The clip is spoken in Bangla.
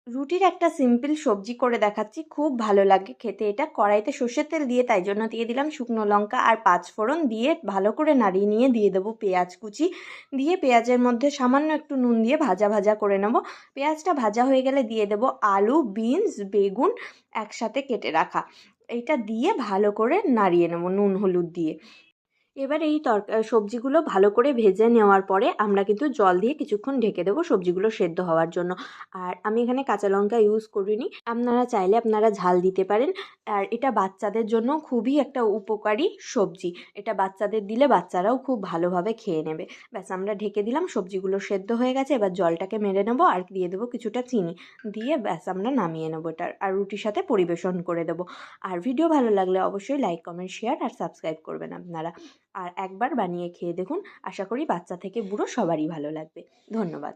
রুটির একটা সিম্পল সবজি করে দেখাচ্ছি, খুব ভালো লাগে খেতে এটা। কড়াইতে সর্ষের তেল দিয়ে তাই জন্য দিয়ে দিলাম শুকনো লঙ্কা আর পাঁচফোড়ন দিয়ে ভালো করে নাড়িয়ে নিয়ে দিয়ে দেবো পেঁয়াজ কুচি, দিয়ে পেঁয়াজের মধ্যে সামান্য একটু নুন দিয়ে ভাজা ভাজা করে নেব। পেঁয়াজটা ভাজা হয়ে গেলে দিয়ে দেবো আলু, বিনস, বেগুন একসাথে কেটে রাখা, এইটা দিয়ে ভালো করে নাড়িয়ে নেব নুন হলুদ দিয়ে। এবার এই সবজিগুলো ভালো করে ভেজে নেওয়ার পরে আমরা কিন্তু জল দিয়ে কিছুক্ষণ ঢেকে দেবো সবজিগুলো সেদ্ধ হওয়ার জন্য। আর আমি এখানে কাঁচা লঙ্কা ইউজ করিনি, আপনারা চাইলে আপনারা ঝাল দিতে পারেন। আর এটা বাচ্চাদের জন্য খুবই একটা উপকারী সবজি, এটা বাচ্চাদের দিলে বাচ্চারাও খুব ভালোভাবে খেয়ে নেবে। ব্যাস, আমরা ঢেকে দিলাম, সবজিগুলো সেদ্ধ হয়ে গেছে, এবার জলটাকে মেরে নেবো আর দিয়ে দেবো কিছুটা চিনি, দিয়ে ব্যাস আমরা নামিয়ে নেবো এটা আর রুটির সাথে পরিবেশন করে দেবো। আর ভিডিও ভালো লাগলে অবশ্যই লাইক, কমেন্ট, শেয়ার আর সাবস্ক্রাইব করবেন আপনারা। আর একবার বানিয়ে খেয়ে দেখুন, আশা করি বাচ্চা থেকে বুড়ো সবারই ভালো লাগবে। ধন্যবাদ।